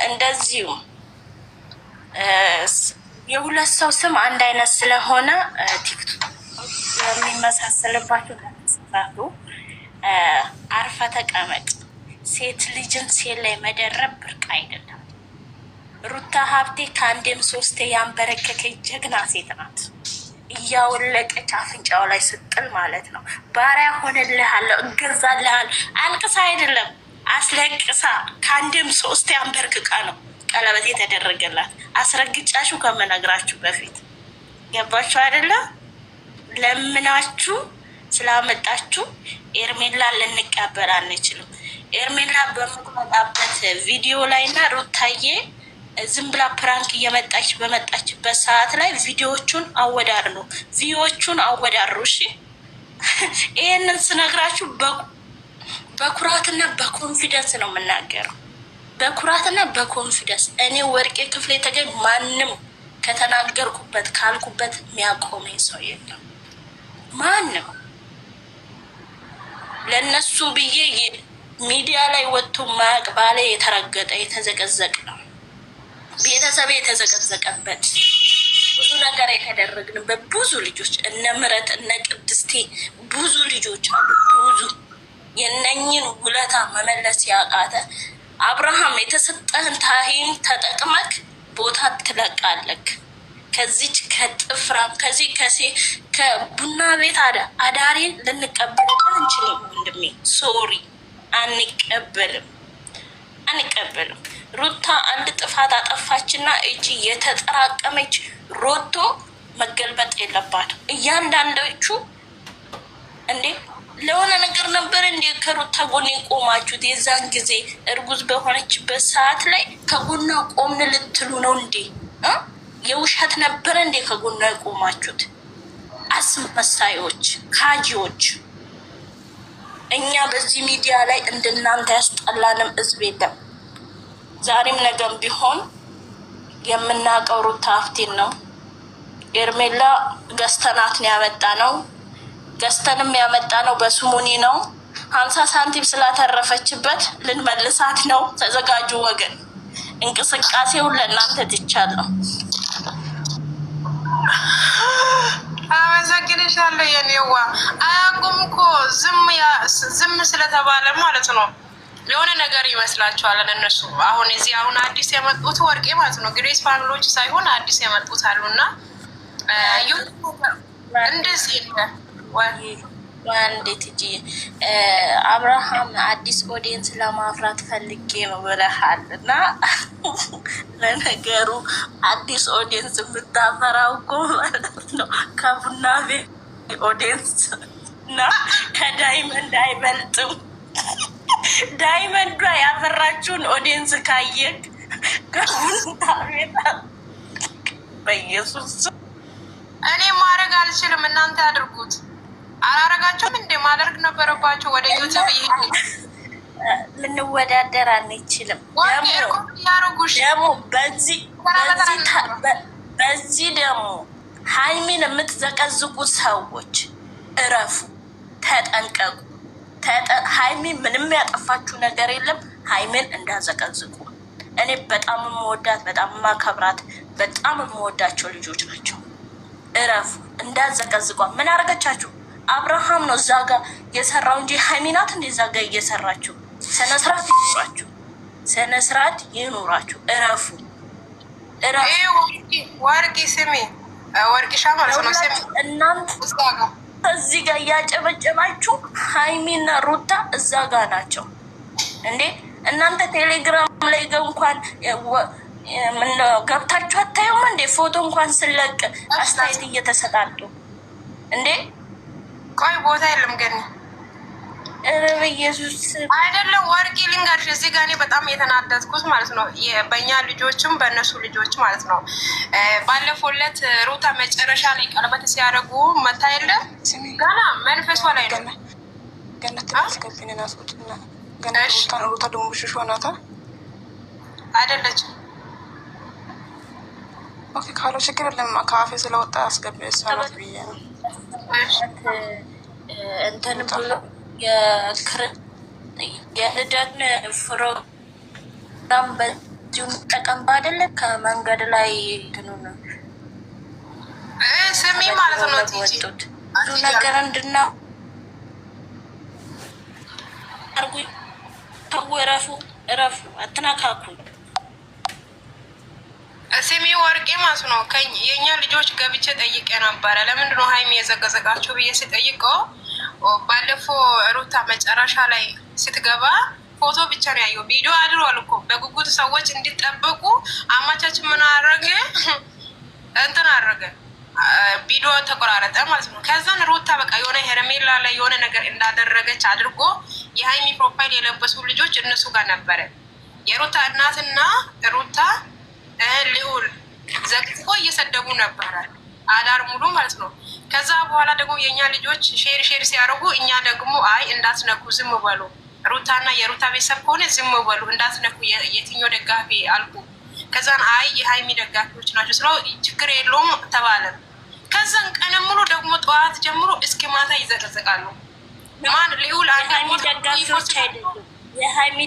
እንደዚሁ የሁለት ሰው ስም አንድ አይነት ስለሆነ ቲክቶክ የሚመሳሰልባቸው ተስፋቱ አርፈ ተቀመጥ። ሴት ልጅን ሴት ላይ መደረብ ብርቅ አይደለም። ሩታ ሀብቴ ከአንዴም ሶስቴ ያንበረከከች ጀግና ሴት ናት። እያወለቀች አፍንጫው ላይ ስጥል ማለት ነው። ባሪያ ሆነልሃለሁ፣ እገዛልሃል። አልቅሳ አይደለም አስለቅሳ ከአንዴም ሶስቴ አንበርክቃ ነው ቀለበት የተደረገላት። አስረግጫችሁ ከመነግራችሁ በፊት ገባችሁ አይደለም? ለምናችሁ ስላመጣችሁ ኤርሜላ ልንቀበል አንችልም። ኤርሜላ በምትመጣበት ቪዲዮ ላይ እና ሩታዬ ዝም ብላ ፕራንክ እየመጣች በመጣችበት ሰዓት ላይ ቪዲዮዎቹን አወዳድሩ። እሺ ይህንን ስነግራችሁ በኩራትና በኮንፊደንስ ነው የምናገረው። በኩራትና በኮንፊደንስ እኔ ወርቄ ክፍሌ ተገኝ ማንም ከተናገርኩበት ካልኩበት የሚያቆመኝ ሰው የለም። ማንም ለነሱ ብዬ ሚዲያ ላይ ወጥቶ ማያቅ ባለ የተረገጠ የተዘቀዘቀ ነው። ቤተሰብ የተዘቀዘቀበት ብዙ ነገር የተደረግንበት ብዙ ልጆች እነ ምረት እነ ቅድስቴ ብዙ ልጆች አሉ። ብዙ የነኝን ውለታ መመለስ ያቃተ አብርሃም የተሰጠህን ታይም ተጠቅመክ ቦታ ትለቃለክ። ከዚች ከጥፍራም ከዚህ ከቡና ቤት አዳሪ ልንቀበልበት አንችልም። ወንድሜ ሶሪ፣ አንቀበልም። ሩታ አንድ ጥፋት አጠፋችና እጅ የተጠራቀመች ሮቶ መገልበጥ የለባትም። እያንዳንዶቹ እንዴ ለሆነ ነገር ነበር እንዴ ከሩታ ጎን የቆማችሁት? የዛን ጊዜ እርጉዝ በሆነችበት ሰዓት ላይ ከጎኗ ቆምን ልትሉ ነው እንዴ? የውሸት ነበረ እንዴ ከጎኗ የቆማችሁት? አስመሳዮች፣ ካጂዎች። እኛ በዚህ ሚዲያ ላይ እንደናንተ ያስጠላንም ህዝብ የለም። ዛሬም ነገም ቢሆን የምናውቀው ሩታ ሀብቴን ነው። ኤርሜላ ገዝተናት ነው ያመጣ ነው። ገዝተንም ያመጣ ነው በስሙኒ ነው። 50 ሳንቲም ስላተረፈችበት ልንመልሳት ነው። ተዘጋጁ ወገን። እንቅስቃሴውን ለእናንተ ትቻለሁ። አመሰግንሻለሁ የኔዋ። አያውቁም እኮ ዝም ስለተባለ ማለት ነው የሆነ ነገር ይመስላችኋል እነሱ። አሁን እዚህ አዲስ የመጡት ወርቄ ማለት ነው ግሬስ ፋሚሊዎች ሳይሆን አዲስ የመጡት አሉና እንደዚህ እንዴት እጂ አብርሃም አዲስ ኦዲየንስ ለማፍራት ፈልጌ ነው ብለሃል። እና ለነገሩ አዲስ ኦዲየንስ የምታፈራው እኮ ማለት ነው ከቡና ቤት ኦዲየንስ እና ከዳይመንድ አይበልጥም። ዳይመንዷ ያፈራችውን ኦዲየንስ ካየክ ከቡና ቤት በኢየሱስ እኔ ማድረግ አልችልም። እናንተ አድርጉት። አላረጋችሁም እንዴ? ማድረግ ነበረባቸው። ወደ ዩቲዩብ ይሄድ ልንወዳደር አንችልም። ደግሞ በዚህ ደግሞ ሀይሚን የምትዘቀዝቁት ሰዎች እረፉ፣ ተጠንቀቁ። ሀይሚን ምንም ያጠፋችሁ ነገር የለም። ሀይሚን እንዳዘቀዝቁ። እኔ በጣም የምወዳት በጣም የማከብራት በጣም የምወዳቸው ልጆች ናቸው። እረፉ፣ እንዳዘቀዝቋ። ምን አረገቻችሁ? አብርሃም ነው እዛ ጋር የሰራው እንጂ ሀይሚ ናት እንደ እዛ ጋር እየሰራችሁ። ስነስርዓት ይኑራችሁ፣ ስነስርዓት ይኑራችሁ። እረፉ። ወርቂ ስሚ፣ ወርቂሻ ማለት ነው። እናንተ እዚህ ጋር እያጨበጨባችሁ ሀይሚና ሩታ እዛ ጋር ናቸው እንዴ? እናንተ ቴሌግራም ላይ እንኳን ገብታችሁ አታዩም እንዴ? ፎቶ እንኳን ስለቅ አስተያየት እየተሰጣጡ እንዴ? ቆይ ቦታ የለም ግን በኢየሱስ አይደለም። ወርቂ ልንገርሽ፣ እዚህ ጋር እኔ በጣም የተናደድኩት ማለት ነው በእኛ ልጆችም በእነሱ ልጆች ማለት ነው። ባለፈው ዕለት ሩታ መጨረሻ ላይ ቀለበት ሲያደርጉ መታ የለም ገና መንፈሷ ላይ ነው። ገነት አስገብኝ ናስቁትና ሩታ ደግሞ ብሽሽ ሆናታ አይደለችም። ኦኬ ካለው ችግር የለም። ከአፌ ስለወጣ አስገቢ ሰራት ብዬ ነው እንትን ብሎ የልደን ፕሮግራም በዚሁ እንጠቀም አይደለ? ከመንገድ ላይ እንትኑን ስሚ ማለት ነው ወጡት ብዙ ነገር እንድና አርጉ ተወረፉ እረፉ፣ አትናካኩኝ። ስሚ ወርቄ ማለት ነው የእኛ ልጆች ገብቼ ጠይቄ ነበረ። ለምንድን ነው ሀይሚ የዘቀዘቃቸው ብዬ ስጠይቀው ባለፈው ሩታ መጨረሻ ላይ ስትገባ ፎቶ ብቻ ነው ያየው። ቪዲዮ አድሯል እኮ በጉጉት ሰዎች እንዲጠበቁ አማቻችን ምን አደረገ እንትን አደረገ ቪዲዮ ተቆራረጠ ማለት ነው። ከዛን ሩታ በቃ የሆነ ሄረሜላ ላይ የሆነ ነገር እንዳደረገች አድርጎ የሀይሚ ፕሮፋይል የለበሱ ልጆች እነሱ ጋር ነበረ። የሩታ እናትና ሩታ ልዑል ዘግዝቆ እየሰደቡ ነበረ አዳር ሙሉ ማለት ነው። ከዛ በኋላ ደግሞ የእኛ ልጆች ሼር ሲያደርጉ እኛ ደግሞ አይ እንዳትነኩ ዝም በሉ፣ ሩታና የሩታ ቤተሰብ ከሆነ ዝም በሉ እንዳትነኩ፣ የትኛው ደጋፊ አልኩ። ከዛን አይ የሀይሚ ደጋፊዎች ናቸው ስለው ችግር የለውም ተባለ። ከዛን ቀን ሙሉ ደግሞ ጠዋት ጀምሮ እስከ ማታ ይዘቀዘቃሉ። ማን ልዑል ደጋፊዎች አይደሉም። የሀይሚ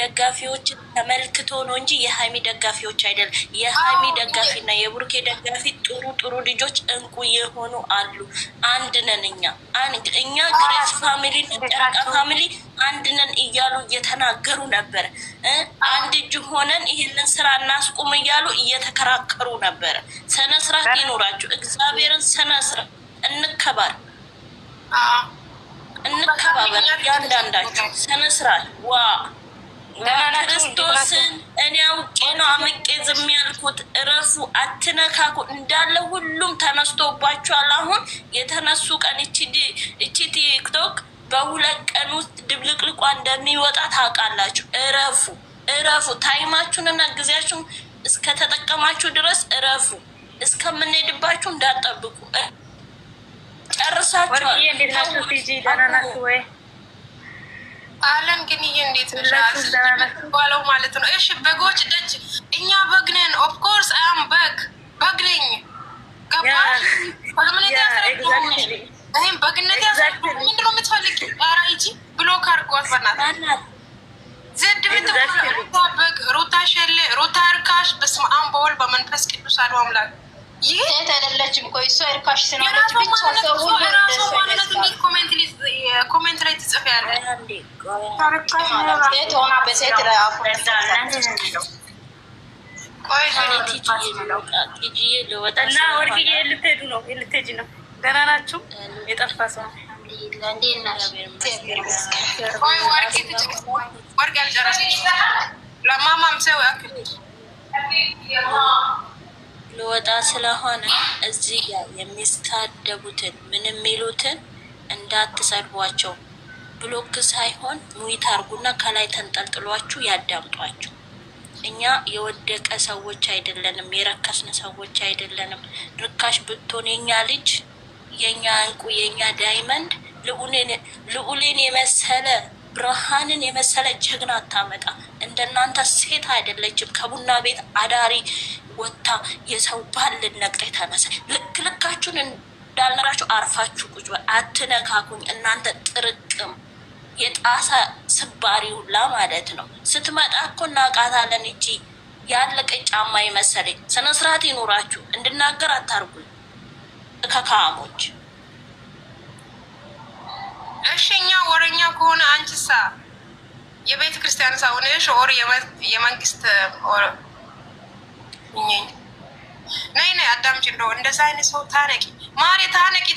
ደጋፊዎች ተመልክቶ ነው እንጂ የሀይሚ ደጋፊዎች አይደለም። የሀይሚ ደጋፊና የቡርኬ ደጋፊ ጥሩ ልጆች እንቁ የሆኑ አሉ። አንድ ነን እኛ ግሬስ ፋሚሊ ጨረቃ ፋሚሊ አንድ ነን እያሉ እየተናገሩ ነበር። አንድ እጅ ሆነን ይህንን ስራ እናስቁም እያሉ እየተከራከሩ ነበረ። ስነ ስርዓት ይኖራችሁ። እግዚአብሔርን ስነ ስርዓት እንከባበር እያንዳንዳችሁ ስነ ስርዓት ዋ ክርስቶስን እኔ አውቄ ነው አምቄ ዝም ያልኩት። እረፉ፣ አትነካኩ እንዳለ ሁሉም ተነስቶባችኋል። አሁን የተነሱ ቀን እቺ ቲክቶክ በሁለት ቀን ውስጥ ድብልቅልቋ እንደሚወጣ ታውቃላችሁ። እረፉ። ታይማችሁንና ጊዜያችሁን እስከተጠቀማችሁ ድረስ እረፉ። እስከምንሄድባችሁ እንዳጠብቁ ጨርሳችኋል። አለም ግን ይሄ እንዴት ባለው ማለት ነው። እሺ በጎች ደጅ እኛ በግ ነን። ኦፍኮርስ አም በግ ነኝ። ገባሽ? ይህም በግነት ያሳልፉ። ምንድነው የምትፈልጊ? ኧረ ሂጂ ብሎክ አድርጓት በእናትህ። ዘድ ሩታ በግ፣ ሩታ ሸሌ፣ ሩታ እርካሽ። በስመ አብ በወልድ በመንፈስ ቅዱስ አሐዱ አምላክ። ይህ ሴት አይደለችም። ቆይ እሷ እርካሽ ስለሆነች ብቻ ሰው ሁሉ ኮሜንት ላይ ትጽፊያለሽ። ሴት ሆና በሴት ላይ እና ወርቅዬ ልትሄዱ ነው? ልትሄጂ ነው? ደህና ናችሁ? የጠፋ ሰው ወርቅ ያልጨረሰች ለማማም ሰው ያክል ልወጣ ስለሆነ እዚህ ጋር የሚሳደቡትን ምን የሚሉትን እንዳትሰድቧቸው። ብሎክ ሳይሆን ሙይት አርጉና ከላይ ተንጠልጥሏችሁ ያዳምጧችሁ። እኛ የወደቀ ሰዎች አይደለንም፣ የረከስን ሰዎች አይደለንም። ርካሽ ብትሆን የኛ ልጅ፣ የኛ እንቁ፣ የኛ ዳይመንድ ልዑሌን የመሰለ ብርሃንን የመሰለ ጀግና አታመጣ። እንደናንተ ሴት አይደለችም። ከቡና ቤት አዳሪ ወታ የሰው ባል ልነቅጥ የተነሳ ልካችሁን እንዳልነግራችሁ አርፋችሁ ቁጭ በል። አትነካኩኝ እናንተ ጥርቅም የጣሳ ስባሪ ሁላ ማለት ነው። ስትመጣ እኮ እናቃታለን። እቺ ያለቀ ጫማ ይመሰለኝ። ስነ ስርዓት ይኖራችሁ። እንድናገር አታርጉኝ ከካሞች። እሺ እኛ ወረኛ ከሆነ አንቺሳ የቤተ ክርስቲያን ሰው ነሽ ኦር የመንግስት ኦር ነይ አዳምጪ። እንደው እንደዛ አይነት ሰው ታነቂ ማሪ ታነቂ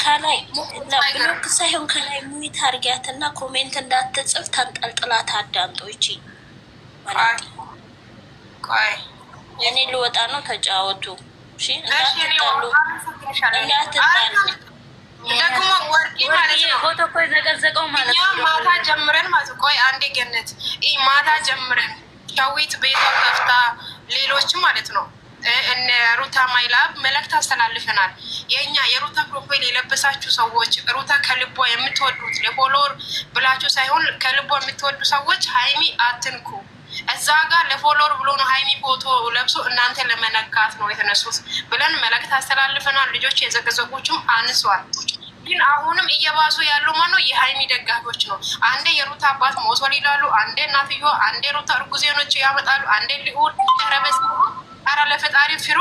ከላይ ብሎክ ሳይሆን ከላይ ሙይት አርጊያትና ኮሜንት እንዳትጽፍ ተንጠልጥላት አዳምጦ። ይቺ ማለት ቆይ እኔ ልወጣ ነው። ተጫወቱ። እሺ እንዳትጣሉ ደግሞ ወርቂ ማለት ነው። ፎቶ እኮ የዘቀዘቀው ማለት ነው። ማታ ጀምረን ማለት ቆይ አንዴ ገነት ማታ ጀምረን ሻዊት ቤቷ ከፍታ ሌሎችም ማለት ነው እነ ሩታ ማይላብ መልእክት አስተላልፈናል። የእኛ የሩታ ፕሮፋይል የለበሳችሁ ሰዎች ሩታ ከልቦ የምትወዱት ለፎሎወር ብላችሁ ሳይሆን ከልቦ የምትወዱ ሰዎች ሀይሚ አትንኩ። እዛ ጋር ለፎሎወር ብሎ ነው ሀይሚ ፎቶ ለብሶ እናንተ ለመነካት ነው የተነሱት ብለን መልእክት አስተላልፈናል። ልጆች የዘገዘጎቹም አንሷል። ግን አሁንም እየባሱ ያሉ ማነው? የሀይሚ ደጋፊዎች ነው። አንዴ የሩታ አባት ሞቷል ይላሉ፣ አንዴ እናትዮ፣ አንዴ ሩታ እርጉዜኖች ያመጣሉ፣ አንዴ ሊሆን ረበስ። አረ ለፈጣሪ ፍሩ።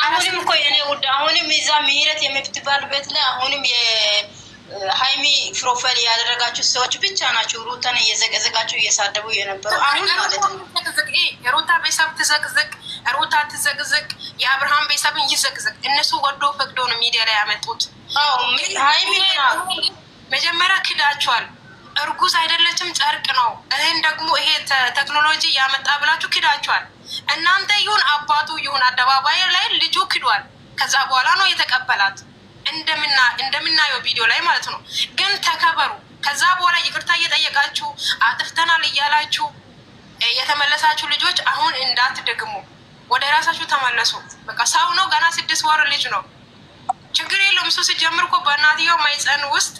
አሁንም እኮ የኔ ውድ አሁንም እዛ ምህረት የምትባልበት ላይ አሁንም የሀይሚ ፕሮፋይል ያደረጋችሁ ሰዎች ብቻ ናቸው ሩታን እየዘቀዘቃቸው እየሳደቡ የነበሩ አሁን ማለት ነው። የሩታ ቤተሰብ ትዘቅዝቅ፣ ሩታ ትዘቅዝቅ፣ የአብርሃም ቤተሰብን ይዘቅዝቅ። እነሱ ወዶ ፈቅዶ ነው ሚዲያ ላይ ያመጡት። ሀይሚ መጀመሪያ ክዳቸዋል። እርጉዝ አይደለችም ጨርቅ ነው። ይህን ደግሞ ይሄ ቴክኖሎጂ ያመጣ ብላችሁ ክዳቸዋል። እናንተ ይሁን አባቱ ይሁን አደባባይ ላይ ልጁ ክዷል። ከዛ በኋላ ነው የተቀበላት እንደምናየው ቪዲዮ ላይ ማለት ነው። ግን ተከበሩ። ከዛ በኋላ ይቅርታ እየጠየቃችሁ አጥፍተናል እያላችሁ የተመለሳችሁ ልጆች አሁን እንዳትደግሙ፣ ወደ ራሳችሁ ተመለሱ። በቃ ሰው ነው፣ ገና 6 ወር ልጅ ነው። ችግር የለውም። እሱ ሲጀምር እኮ በእናትየው ማይፀን ውስጥ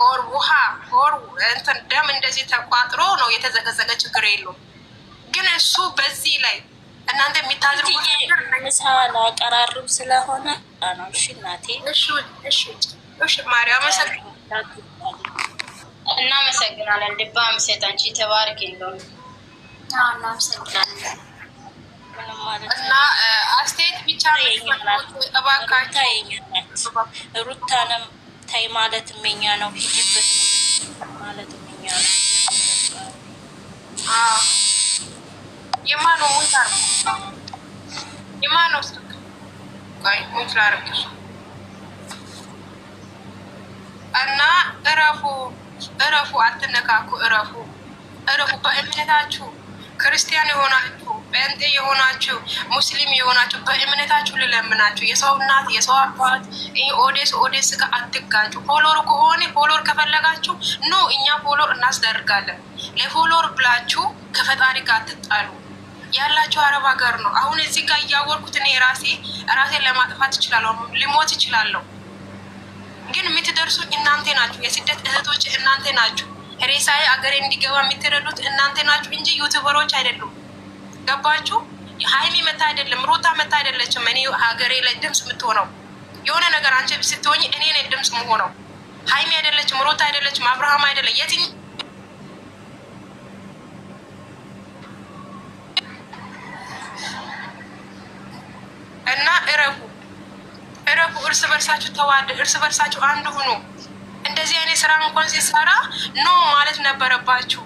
ኦር ውሃ ኦር እንትን ደም እንደዚህ ተቋጥሮ ነው የተዘገዘገ። ችግር የለውም። ግን እሱ በዚህ ላይ እናንተ የሚታዝሩ ምሳሌ አቀራርብ ስለሆነ ነው። እሺ እናቴ፣ እሺ ማርያም እናመሰግናለን። ልባ ምሴት አንቺ ተባርክ እንደሆነ እናመሰግናለን። እና አስተያየት ብቻ ሩታንም ታይ ማለት የኛ ነው። ሂጅበት ማለት የኛ ነው። የማነው ሙታር የማነው ስልክ ቆይ ሙት ላድርግሽ እና እረፉ፣ አትነካኩ፣ እረፉ። በእምነታችሁ ክርስቲያን የሆናችሁ ጴንጤ የሆናችሁ ሙስሊም የሆናችሁ በእምነታችሁ ልለምናችሁ። የሰው እናት የሰው አባት ኦዴስ ጋር አትጋጩ። ፎሎር ከሆነ ፎሎር ከፈለጋችሁ ኖ እኛ ፎሎር እናስደርጋለን። ለፎሎር ብላችሁ ከፈጣሪ ጋር አትጣሉ። ያላችሁ አረብ ሀገር ነው። አሁን እዚህ ጋር እያወርኩት እኔ ራሴን ለማጥፋት እችላለሁ፣ ልሞት እችላለሁ። ግን የምትደርሱ እናንተ ናችሁ። የስደት እህቶች እናንተ ናችሁ። ሬሳዬ አገሬ እንዲገባ የምትረዱት እናንተ ናችሁ እንጂ ዩቱበሮች አይደሉም። ገባችሁ? ሀይሚ መታ አይደለም፣ ሩታ መታ አይደለችም። እኔ ሀገሬ ላይ ድምፅ የምትሆነው የሆነ ነገር አንቺ ስትሆኝ እኔ ነኝ ድምፅ የምሆነው። ሀይሚ አይደለችም፣ ሩታ አይደለችም፣ አብርሃም አይደለም። የትኛው እና እረፉ፣ እርስ በርሳችሁ ተዋደ፣ እርስ በርሳችሁ አንድ ሁኑ። እንደዚህ አይነት ስራ እንኳን ሲሰራ ኖ ማለት ነበረባችሁ።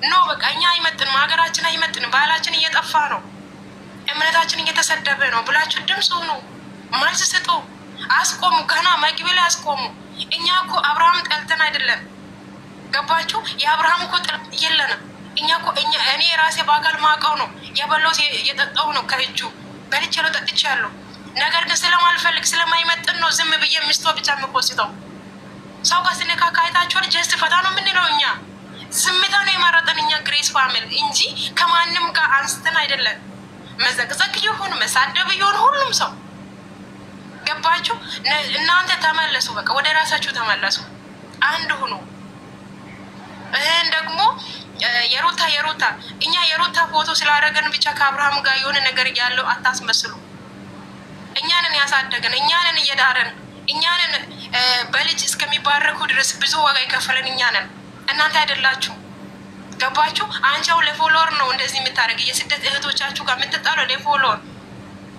ኖ በቃ እኛ አይመጥንም፣ ሀገራችን አይመጥንም፣ ባህላችን እየጠፋ ነው፣ እምነታችን እየተሰደበ ነው ብላችሁ ድምፅ ሁኑ፣ መልስ ስጡ፣ አስቆሙ። ገና መግቢያ ላይ አስቆሙ። እኛ እኮ አብርሃም ጠልተን አይደለም። ገባችሁ? የአብርሃም እኮ ጥል የለንም። እኛ እኮ እኔ ራሴ በአካል ማውቀው ነው፣ የበላሁት የጠጣው ነው፣ ከእጁ በልቼው ጠጥቻለሁ። ነገር ግን ስለማልፈልግ ስለማይመጥን ነው ዝም ብዬ ሚስቶ ብቻ የምፖስተው። ሰው ጋር ስነካካ አይታችኋል። ጀስት ፈታ ነው የምንለው እኛ፣ ዝምታ ነው የመረጠን እኛ ግሬስ ፋሚሊ እንጂ ከማንም ጋር አንስተን አይደለም። መዘቅዘቅ ይሁን መሳደብ ይሁን ሁሉም ሰው ገባችሁ? እናንተ ተመለሱ፣ በቃ ወደ ራሳችሁ ተመለሱ፣ አንድ ሁኑ። ይህን ደግሞ የሩታ እኛ የሩታ ፎቶ ስላደረገን ብቻ ከአብርሃም ጋር የሆነ ነገር ያለው አታስመስሉ። እኛንን ያሳደገን፣ እኛንን እየዳረን፣ እኛንን በልጅ እስከሚባረኩ ድረስ ብዙ ዋጋ የከፈለን እኛንን፣ እናንተ አይደላችሁ። ገባችሁ? አንቻው ለፎሎወር ነው እንደዚህ የምታደርግ የስደት እህቶቻችሁ ጋር የምትጣሉ ለፎሎወር።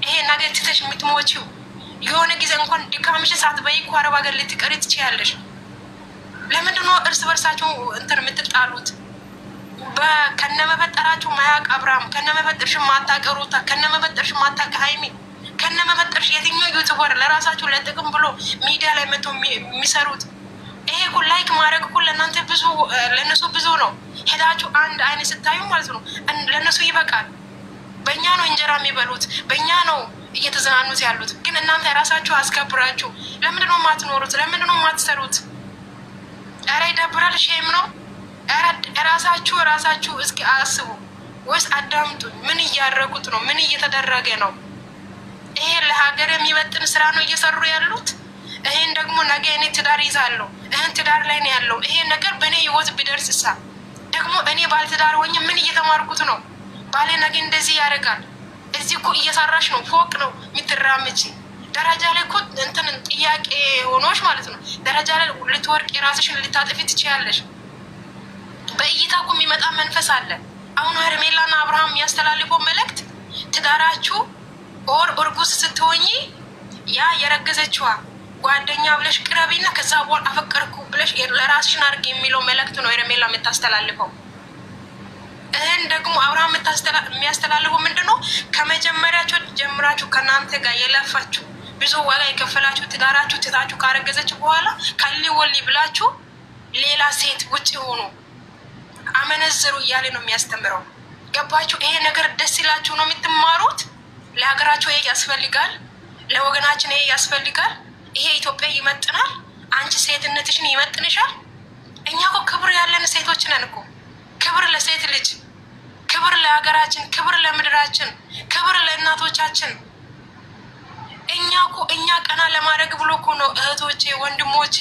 ይሄ ነገር ትተሽ የምትሞቺው የሆነ ጊዜ እንኳን ድካምሽን ሳትበይ እኮ አረብ ሀገር ልትቀሪ ትችያለሽ። ለምንድነው እርስ በርሳችሁ እንትን የምትጣሉት? ከነመፈጠራችሁ ማያቅ አብርሃም፣ ከነመፈጠርሽ ማታቅ ሩታ፣ ከነመፈጠርሽ ማታቅ ሀይሚ፣ ከነመፈጠርሽ የትኛው ዩቱበር ለራሳችሁ ለጥቅም ብሎ ሚዲያ ላይ መጥቶ የሚሰሩት ይሄ እኮ ላይክ ማድረግ እኮ ለእናንተ ብዙ ለእነሱ ብዙ ነው። ሄዳችሁ አንድ አይነት ስታዩ ማለት ነው ለእነሱ ይበቃል። በእኛ ነው እንጀራ የሚበሉት፣ በእኛ ነው እየተዝናኑት ያሉት። ግን እናንተ ራሳችሁ አስከብራችሁ ለምንድነው የማትኖሩት? ለምንድነው የማትሰሩት? ኧረ ይደብራል። ሼም ነው። ራሳችሁ እስኪ አስቡ ወይስ አዳምጡ። ምን እያደረጉት ነው? ምን እየተደረገ ነው? ይሄ ለሀገር የሚመጥን ስራ ነው እየሰሩ ያሉት። ይሄን ደግሞ ነገ እኔ ትዳር ይዛለሁ፣ ይህን ትዳር ላይ ነው ያለው። ይሄ ነገር በእኔ ህይወት ቢደርስ ሳ ደግሞ እኔ ባለትዳር ሆኜ ምን እየተማርኩት ነው? ባሌ ነገ እንደዚህ ያደርጋል። እዚህ እኮ እየሰራሽ ነው፣ ፎቅ ነው የምትራምጪ። ደረጃ ላይ እኮ እንትን ጥያቄ ሆኖች ማለት ነው። ደረጃ ላይ ልትወርቅ የራስሽን ልታጥፊ ትችያለሽ። በእይታ እኮ የሚመጣ መንፈስ አለ። አሁን ሄርሜላና አብርሃም የሚያስተላልፈው መልእክት ትዳራችሁ ኦር እርጉዝ ስትሆኚ ያ የረገዘችዋ ጓደኛ ብለሽ ቅረቢና ከዛ በኋላ አፈቀርኩ ብለሽ ለራስሽን አድርግ የሚለው መልእክት ነው ሄርሜላ የምታስተላልፈው። ይህን ደግሞ አብርሃም የሚያስተላልፈው ምንድን ነው? ከመጀመሪያቸው ጀምራችሁ ከእናንተ ጋር የለፋችሁ ብዙ ዋጋ የከፈላችሁ ትዳራችሁ ትታችሁ ካረገዘች በኋላ ከሊ ወሊ ብላችሁ ሌላ ሴት ውጭ ሆኑ አመነዝሩ እያለ ነው የሚያስተምረው። ገባችሁ? ይሄ ነገር ደስ ይላችሁ ነው የምትማሩት። ለሀገራችሁ ይሄ ያስፈልጋል፣ ለወገናችን ይሄ ያስፈልጋል። ይሄ ኢትዮጵያ ይመጥናል። አንቺ ሴትነትሽን ይመጥንሻል። እኛ እኮ ክብር ያለን ሴቶች ነን እኮ። ክብር ለሴት ልጅ፣ ክብር ለሀገራችን፣ ክብር ለምድራችን፣ ክብር ለእናቶቻችን። እኛ ቀና ለማድረግ ብሎ እኮ ነው እህቶቼ ወንድሞቼ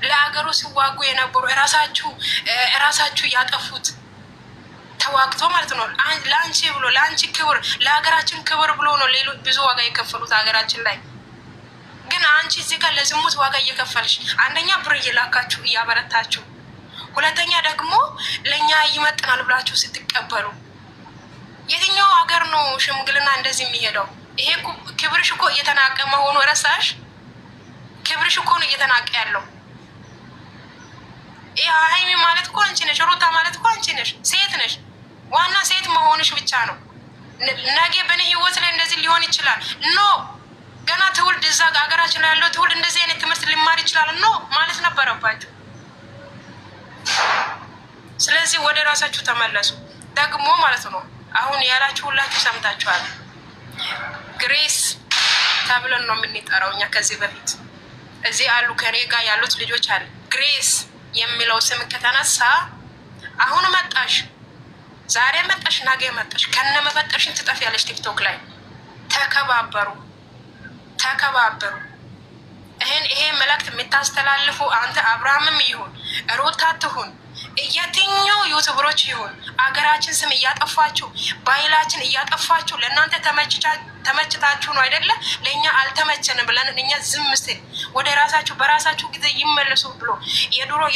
ለሀገሩ ሲዋጉ የነበሩ እራሳችሁ ያጠፉት ተዋግቶ ማለት ነው። ለአንቺ ብሎ ለአንቺ ክብር ለሀገራችን ክብር ብሎ ነው ሌሎች ብዙ ዋጋ የከፈሉት ሀገራችን ላይ። ግን አንቺ እዚህ ጋር ለዝሙት ዋጋ እየከፈልሽ አንደኛ ብር እየላካችሁ እያበረታችሁ፣ ሁለተኛ ደግሞ ለእኛ ይመጥናል ብላችሁ ስትቀበሉ። የትኛው ሀገር ነው ሽምግልና እንደዚህ የሚሄደው? ይሄ ክብርሽ እኮ እየተናቀ መሆኑ ረሳሽ? ክብርሽ እኮ ነው እየተናቀ ያለው። ይህ ሀይሚ ማለት እኮ አንቺ ነሽ። ሩታ ማለት እኮ አንቺ ነሽ። ሴት ነሽ። ዋና ሴት መሆንሽ ብቻ ነው። ነገ በእኔ ህይወት ላይ እንደዚህ ሊሆን ይችላል ኖ ገና ትውልድ እዛ ሀገራችን ላይ ያለው ትውልድ እንደዚህ አይነት ትምህርት ሊማር ይችላል ኖ ማለት ነበረባችሁ። ስለዚህ ወደ ራሳችሁ ተመለሱ። ደግሞ ማለት ነው አሁን ያላችሁ ሁላችሁ ሰምታችኋል። ግሬስ ተብለን ነው የምንጠራው እኛ። ከዚህ በፊት እዚህ አሉ ከኔ ጋር ያሉት ልጆች አለ ግሬስ የሚለው ስም ከተነሳ አሁን መጣሽ፣ ዛሬ መጣሽ፣ ነገ መጣሽ፣ ከነ መፈጠርሽን ትጠፊያለሽ። ቲክቶክ ላይ ተከባበሩ። ይሄ መልእክት የምታስተላልፉ አንተ አብርሃምም ይሁን ሩታ ትሁን የትኛው ዩቱበሮች ይሁን አገራችን ስም እያጠፋችሁ ባህላችን እያጠፋችሁ ለእናንተ ተመችታችሁ ነው አይደለ? ለእኛ አልተመቸንም ብለን እኛ ዝም ስል ወደ ራሳችሁ በራሳችሁ ጊዜ ይመለሱ ብሎ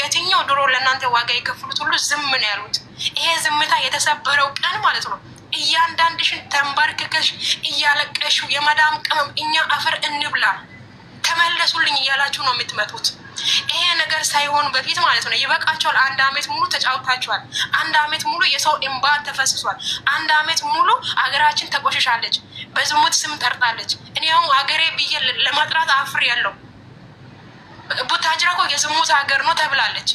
የትኛው ድሮ ለእናንተ ዋጋ የከፍሉት ሁሉ ዝም ነው ያሉት። ይሄ ዝምታ የተሰበረው ቀን ማለት ነው። እያንዳንድሽን ተንበርክከሽ እያለቀሹ የመዳም ቅመም እኛ አፈር እንብላ ተመለሱልኝ እያላችሁ ነው የምትመጡት። ይሄ ነገር ሳይሆን በፊት ማለት ነው ይበቃቸዋል። 1 አመት ሙሉ ተጫውታችኋል። 1 አመት ሙሉ የሰው እንባ ተፈስሷል። 1 አመት ሙሉ አገራችን ተቆሽሻለች፣ በዝሙት ስም ጠርጣለች። እኔ አሁን አገሬ ብዬ ለማጥራት አፍር ያለው ቡታጅራ እኮ የዝሙት ሀገር ነው ተብላለች።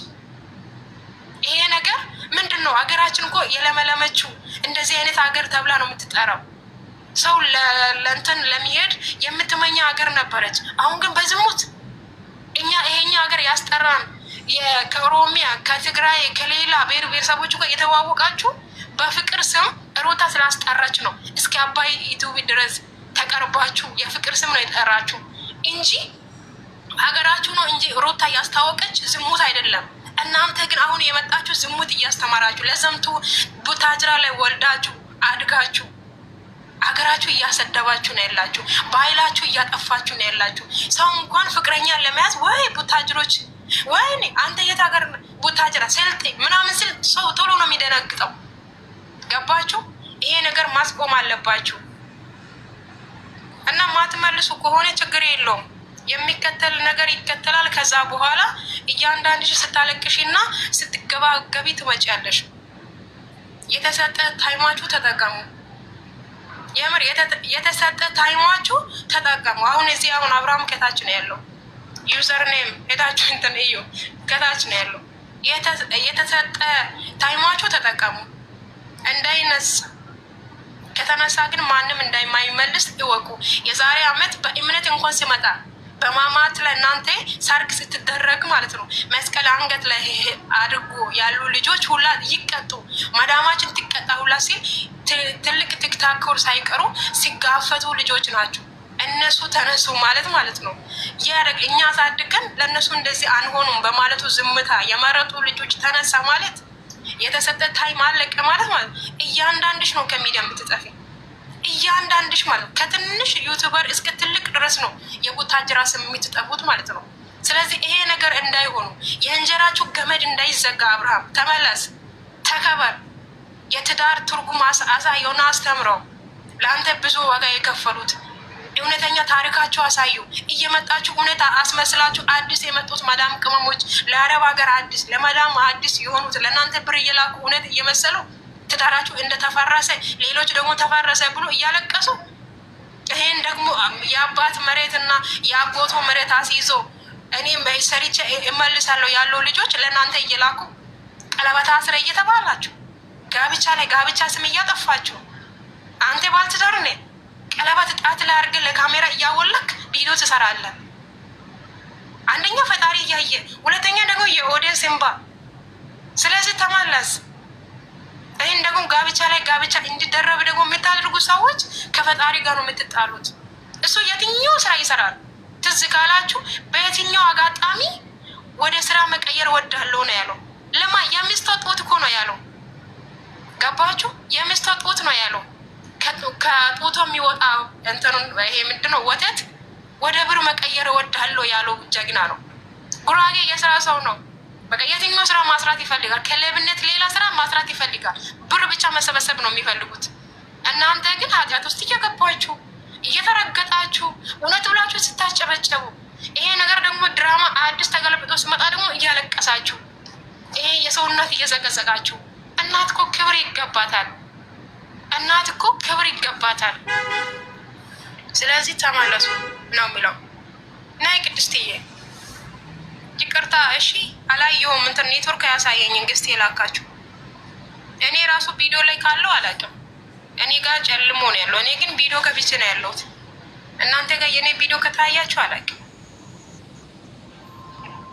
ይሄ ነገር ምንድን ነው? ሀገራችን እኮ የለመለመችው እንደዚህ አይነት ሀገር ተብላ ነው የምትጠራው። ሰው ለእንትን ለሚሄድ የምትመኛ ሀገር ነበረች። አሁን ግን በዝሙት ይሄኛ ሀገር ያስጠራን ከኦሮሚያ ከትግራይ ከሌላ ብሔር ብሔረሰቦች ጋር የተዋወቃችሁ በፍቅር ስም ሩታ ስላስጠራች ነው። እስከ አባይ ዩቲዩብ ድረስ ተቀርባችሁ የፍቅር ስም ነው የጠራችሁ እንጂ ሀገራችሁ ነው እንጂ ሩታ ያስታወቀች ዝሙት አይደለም። እናንተ ግን አሁን የመጣችሁ ዝሙት እያስተማራችሁ ለዘምቱ ቡታጅራ ላይ ወልዳችሁ አድጋችሁ ሀገራችሁ እያሰደባችሁ ነው ያላችሁ። ባህላችሁ እያጠፋችሁ ነው ያላችሁ። ሰው እንኳን ፍቅረኛ ለመያዝ ወይ ቡታጅሮች ወይኔ አንተ የት ሀገር ቡታጅራ ስልጤ ምናምን ስል ሰው ቶሎ ነው የሚደነግጠው። ገባችሁ? ይሄ ነገር ማስቆም አለባችሁ። እና ማትመልሱ ከሆነ ችግር የለውም። የሚከተል ነገር ይከተላል። ከዛ በኋላ እያንዳንድሽ ስታለቅሽ እና ስትገባገቢ ትመጪያለሽ። የተሰጠ ታይማችሁ ተጠቀሙ። የምር የተሰጠ ታይማችሁ ተጠቀሙ። አሁን እዚህ አሁን አብርሃም ከታች ነው ያለው። ዩዘር ኔም ሄዳችሁ እንትን እዩ፣ ከታች ነው ያለው። የተሰጠ ታይማችሁ ተጠቀሙ። እንዳይነሳ ከተነሳ ግን ማንም እንዳይማይመልስ እወቁ። የዛሬ አመት በእምነት እንኳን ሲመጣ በማማት ላይ እናንተ ሰርግ ስትደረግ ማለት ነው መስቀል አንገት ላይ አድርጎ ያሉ ልጆች ሁላ ይቀጡ፣ መዳማችን ትቀጣ ሁላ ሲል ትልቅ ቲክታከር ሳይቀሩ ሲጋፈቱ ልጆች ናቸው። እነሱ ተነሱ ማለት ነው። ያደግ እኛ አሳድገን ለእነሱ እንደዚህ አንሆኑም በማለቱ ዝምታ የመረጡ ልጆች ተነሳ ማለት የተሰጠ ታይም አለቀ ማለት እያንዳንድሽ ነው ከሚዲያ የምትጠፊ። እያንዳንድሽ ማለት ነው ከትንሽ ዩቱበር እስከ ትልቅ ድረስ ነው የቡታጅራ ስም የምትጠፉት ማለት ነው። ስለዚህ ይሄ ነገር እንዳይሆኑ የእንጀራችሁ ገመድ እንዳይዘጋ አብርሃም ተመለስ፣ ተከበር። የትዳር ትርጉም አሳየውና አስተምረው። ለአንተ ብዙ ዋጋ የከፈሉት እውነተኛ ታሪካቸው አሳዩ። እየመጣችሁ እውነት አስመስላችሁ አዲስ የመጡት መዳም ቅመሞች ለአረብ ሀገር አዲስ ለመዳም አዲስ የሆኑት ለእናንተ ብር እየላኩ እውነት እየመሰለው ትዳራችሁ እንደተፈረሰ ሌሎች ደግሞ ተፈረሰ ብሎ እያለቀሱ ይሄን ደግሞ የአባት መሬትና የአጎቶ መሬት አስይዞ እኔም ሰርቼ እመልሳለሁ ያለው ልጆች ለእናንተ እየላኩ ቀለበት አስረ እየተባላችሁ ጋብቻ ላይ ጋብቻ ስም እያጠፋችሁ አንተ ባልትዳር ነ ቀለበት ጣት ላይ አድርገን ለካሜራ እያወለክ ቪዲዮ ትሰራለህ። አንደኛ ፈጣሪ እያየ፣ ሁለተኛ ደግሞ የኦዲየንስ እንባ። ስለዚህ ተመለስ። ይህን ደግሞ ጋብቻ ላይ ጋብቻ እንዲደረብ ደግሞ የምታደርጉ ሰዎች ከፈጣሪ ጋር ነው የምትጣሉት። እሱ የትኛው ስራ ይሰራል? ትዝ ካላችሁ በየትኛው አጋጣሚ ወደ ስራ መቀየር ወዳለው ነው ያለው። ለማ የሚስቶ ጡት እኮ ነው ያለው። ገባችሁ? የሚስቶ ጡት ነው ያለው። ከጡቶ የሚወጣ እንትኑን ይሄ ምንድነው ወተት ወደ ብር መቀየር ወዳለው ያለው ጀግና ነው። ጉራጌ የስራ ሰው ነው። በቃ የትኛው ስራ ማስራት ይፈልጋል? ከሌብነት ሌላ ስራ ማስራት ይፈልጋል። ብር ብቻ መሰበሰብ ነው የሚፈልጉት። እናንተ ግን ኃጢአት ውስጥ እየገባችሁ እየተረገጣችሁ እውነት ብላችሁ ስታጨበጨቡ፣ ይሄ ነገር ደግሞ ድራማ አዲስ ተገለብጦ ሲመጣ ደግሞ እያለቀሳችሁ፣ ይሄ የሰውነት እየዘቀዘቃችሁ። እናት እኮ ክብር ይገባታል። እናት እኮ ክብር ይገባታል። ስለዚህ ተመለሱ ነው የሚለው። ናይ ቅድስትዬ ይቅርታ እሺ፣ አላየሁም። እንትን ኔትወርክ ያሳየኝ እንግስት የላካችሁ እኔ ራሱ ቪዲዮ ላይ ካለው አላውቅም። እኔ ጋር ጨልሞ ነው ያለው። እኔ ግን ቪዲዮ ከፍቼ ነው ያለሁት። እናንተ ጋር የኔ ቪዲዮ ከታያችሁ አላውቅም።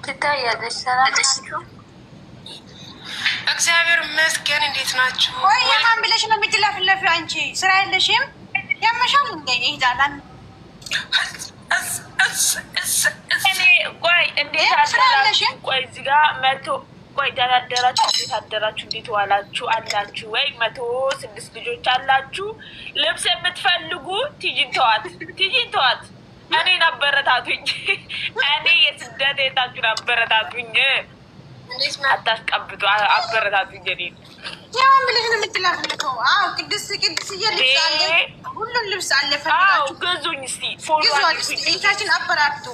ትታያለሽ። ሰላም ናችሁ? እግዚአብሔር ይመስገን። እንዴት ናችሁ? ወይ የማን ብለሽ ነው የምትለፍለፊው? አንቺ ስራ የለሽም? ያመሻል እንደ ይዛላን ቆይ እንዴት አደራችሁ? ቆይ እዚህ ጋር መቶ ቆይ ደህና አደራችሁ? እንዴት አደራችሁ? እንዴት ዋላችሁ? አላችሁ ወይ? 106 ልጆች አላችሁ። ልብስ የምትፈልጉ ቲጂን ተዋት፣ ቲጂን ተዋት። እኔን አበረታቱኝ። እኔ የስደት የታችሁን አበረታቱኝ። አታስቀብጡ፣ አበረታቱኝ። እኔን ያው ብለሽ ነው የምትለፍልፈው? አዎ ቅድስት ልብስ አለ፣ ሁሉም ልብስ አለ። ፈልጋችሁ ግዙኝ እስቲ፣ ፎሎ አድርጉኝ። ኢንታችን አበራቱ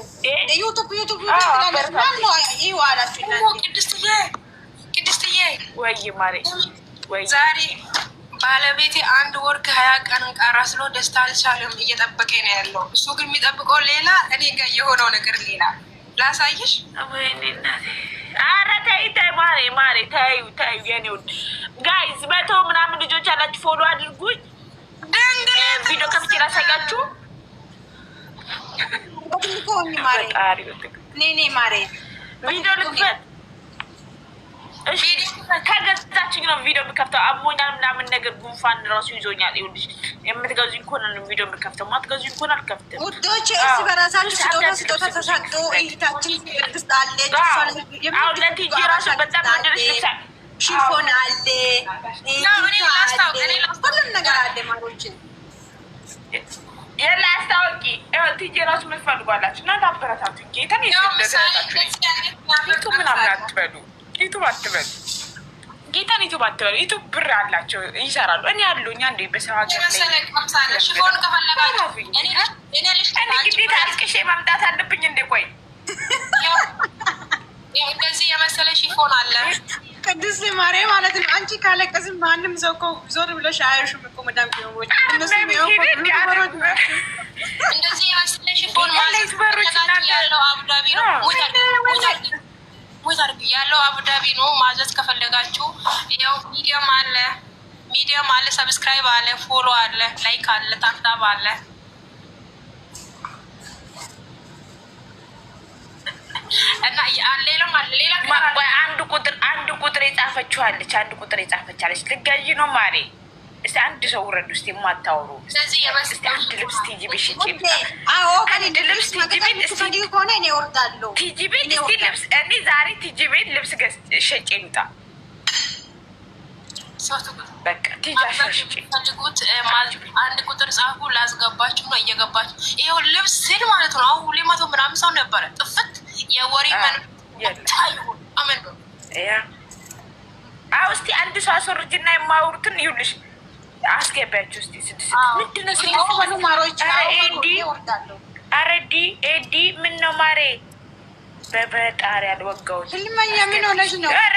ዩቱብ ትላለች። ማን ነው ይሄው አላችሁ? ቅድስትዬ ወይ ማሬ ወይ ዛሬ ባለቤቴ 1 ወር ከ20 ቀን ቀራ ስሎ ደስታ አልቻለም። እየጠበቀ ነው ያለው። እሱ ግን የሚጠብቀው ሌላ፣ እኔ ጋር የሆነው ነገር ሌላ። ላሳይሽ። ኧረ ተይ ተይ ማሬ ማሬ ተዩ ተዩ። የኔ ውድ ጋይዝ 100 ምናምን ልጆች አላችሁ። ፎሎ አድርጉኝ። ቪዲዮ ከፍቼ ላሳያችሁ። ኔ ማሬ ቪዲዮ ልክፈት። እሺ ከገዛችኝ ነው ቪዲዮ የምከፍተው። አሞኛል ምናምን ነገር ጉንፋን ራሱ ይዞኛል። ይኸውልሽ የምትገዙኝ ከሆነ ነው ቪዲዮ የምከፍተው። ማትገዙኝ ከሆነ አልከፍትም። ውዶች እርስ በራሳችሁ ስጦታ ተሰጡ። እህታችን ቅድስት አለች። አሁን ለቲጂ ራሱ በጣም ወደደች። ልብሳ ሽፎን አለ፣ ሁሉም ነገር አለ። ማሮችን የላ አስታወቂ ቲጂ ራሱ የምትፈልጓላችሁ እናንተ አበረታቱኝ። ጌታን ዩቱብ ምናምን አትበሉ፣ ዩቱብ አትበሉ፣ ጌታን ዩቱብ አትበሉ። ዩቱብ ብር አላቸው ይሰራሉ። እኔ ያሉኛ እንደ በሰው ሀገር ግዴታ አልቅሼ ማምጣት አለብኝ እንዴ? ቆይ እንደዚህ የመሰለ ሽፎን አለ ቅድስት ማርያም ማለት ነው። አንቺ ካለቀስም ማንም ሰው እኮ ዞር ብለሽ አያዩሽም እኮ መዳም ቢሆን እንደዚህ የመሰለ ሽፎን ማለት ያለው አቡዳቢ ነው። ያለው አቡዳቢ ነው። ማዘዝ ከፈለጋችሁ ያው ሚዲያም አለ፣ ሰብስክራይብ አለ፣ ፎሎ አለ፣ ላይክ አለ፣ ታክታብ አለ። እና ሌላም አለ። ሌላ አንድ ቁጥር የጻፈችዋለች። ልገዢ ነው ማሬ። እስቲ አንድ ሰው ውረድ ውስጥ የማታወሩ ስለዚህ አንድ ልብስ ቲጂ ቤት ሽጭ። አንድ ልብስ ቲጂ ቤት ከሆነ እኔ እወርዳለሁ። ቲጂ ቤት እስቲ ልብስ እኔ ዛሬ ቲጂ ቤት ልብስ ሸጬ ልውጣ። በቃ ትጃሻሽ ፈልጉት። አንድ ቁጥር ጻፉ። ላስገባችሁ ነው እየገባችሁ። ይኸው ልብስ ስል ማለት ነው። አሁን 200 ምናምን ሰው ነበረ። ጥፍት የወሬ ታዩ አመን ነው ያ አው እስቲ አንድ ሰው አስወርጅና የማውሩትን ይኸውልሽ አስገባችሁ እስቲ 6 ምንድነው ሲሆኑ ማሮች አረዲ ኤዲ ምን ነው ማሬ በበጣሪ ያልወጋው ህልማኛ ምን ሆነሽ ነው? አረ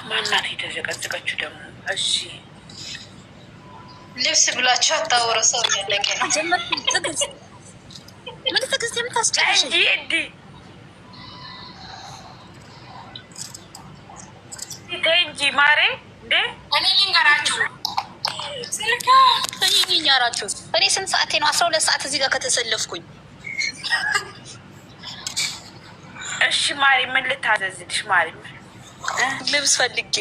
ማናት የተዘቀዘቀችው ደግሞ? እሺ ልብስ ብላችሁ አታወሩ። ሰው ያለቀ ነው። ምን ትግስት የምታስጨርሽ ኤዲ እንጂ ማሬ እንደ እኔ ልንገራችሁ ስልካ ይኛራችሁ እኔ ስንት ሰዓቴ ነው? 12 ሰዓት እዚህ ጋር ከተሰለፍኩኝ። እሺ ማሪ ምን ልታዘዝልሽ? ማሪ ልብስ ፈልጌ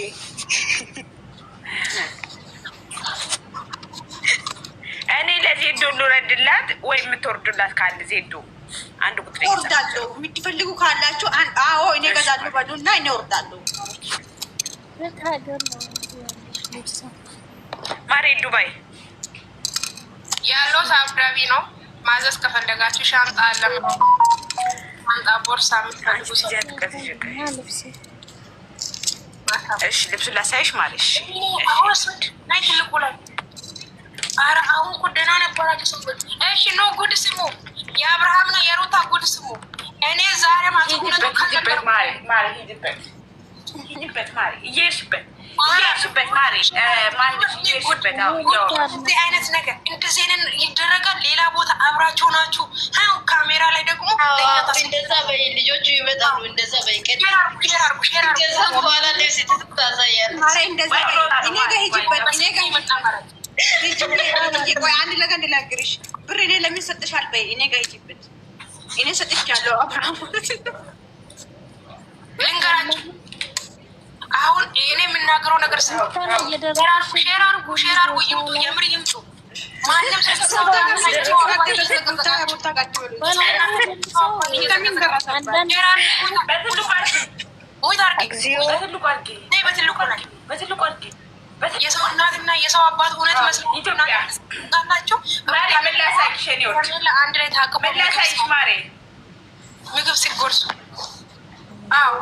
እኔ ለዜዶ ልውረድላት ወይ የምትወርዱላት ካለ ዜዶ አንድ ቁጥር እወርዳለሁ። የምትፈልጉ ካላችሁ አዎ እኔ እገዛለሁ በሉና እኔ እወርዳለሁ። ማሪ ዱባይ ያለው አቡዳቢ ነው። ማዘዝ ከፈለጋችሁ ሻንጣ አለ። ሻንጣ ቦርሳ የምትፈልጉ እሺ ልብሱን ላሳይሽ ማለሽ ናይ ትልቁ ላይ ኧረ አሁን እኮ ደህና ነበራችሁ ሰዎች። እሺ ኖ ጉድ ስሙ፣ የአብርሃምና የሩታ ጉድ ስሙ። እኔ ዛሬ ማለት ነው ሂድበት ማሪ ማሪ ሂድበት ማሪ እየሄድሽበት ማሪ ማንሽ እየሄድሽበት እዚህ አይነት ነገር እንደዚህ አይነት ይደረጋል። ሌላ ቦታ አብራችሁ ናችሁ። አሁን ካሜራ ላይ ደግሞ እንደዛ በይ፣ ልጆቹ ይመጣሉ። እንደዛ በይ ከዛ በኋላ ልብስ ትታዛያለሽ። ማሬ እንደዛ እኔ ጋር ሂጂበት። እኔ ጋር ይመጣ ማለት ቆይ አንድ ነገር እንድናገርሽ ብር እኔ ለምን ሰጥሻል? በይ እኔ ጋር ሂጂበት። እኔ ሰጥቻለሁ። አብርሃም ልንገራችሁ አሁን እኔ የምናገረው ነገር ሼር አድርጉ ይምጡ፣ የምር ይምጡ። ማንም የሰው እናትና የሰው አባት እውነት መስላቸው አንድ ላይ ታቅቦ ምግብ ሲጎርሱ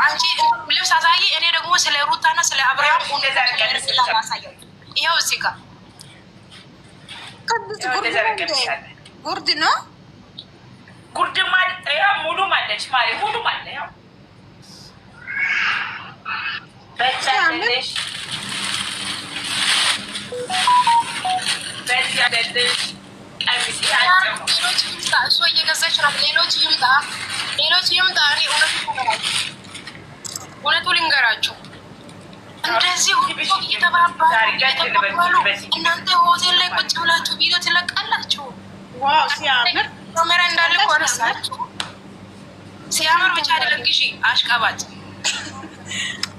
አንቺ ልብስ አሳይ፣ እኔ ደግሞ ስለ ሩታና ስለ አብርሃም ስለማሳየው ይኸው እዚህ ጋር ጉርድ ነው። ጉርድ ማለት ያው ሙሉ ማለች ማለት ሙሉ ማለት ያው በቻለሽ በቻለሽ ቀሚስ ያለው እሱ እየገዛች ነው። ሌሎች ይምጣ እኔ እውነቱ ልንገራችሁ፣ እንደዚህ እየተባባሉ እናንተ ሆቴል ላይ ቁጭ ብላችሁ ቪዲዮ ትለቃላችሁ። ዋው ሲያምር ካሜራ እንዳለ ቆረሳችሁ። ሲያምር ብቻ አይደለም ግዢ አሽቃባጭ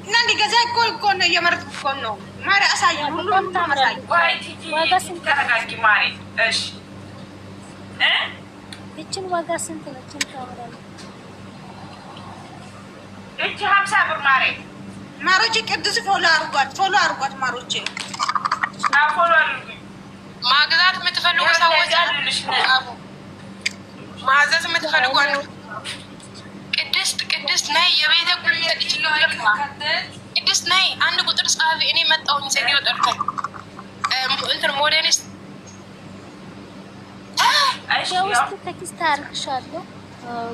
እና እንዲገዛ እኮ ነው እየመረጥኩ እኮ ነው። ማሪ አሳይ፣ ሁሉም ታማሳይ ተረጋጊ ማሪ። እሺ እችን ዋጋ ስንት ነው? እችን ታወራለህ? እቺ 50 ብር ማሪ። ማሮቼ ቅዱስ ፎሎ አርጓት ማሮቼ ፎሎ አድርጉ። ማግዛት የምትፈልጉ ሰዎች ማዘዝ የምትፈልጉ ቅድስት ነይ፣ የቤተ ቅድስት ነይ፣ አንድ ቁጥር ጻፊ። እኔ መጣሁኝ ሴትዮ ጠርቶኝ እንትን ሞዴሊስት የውስጥ ቴክስት አድርግሻለሁ።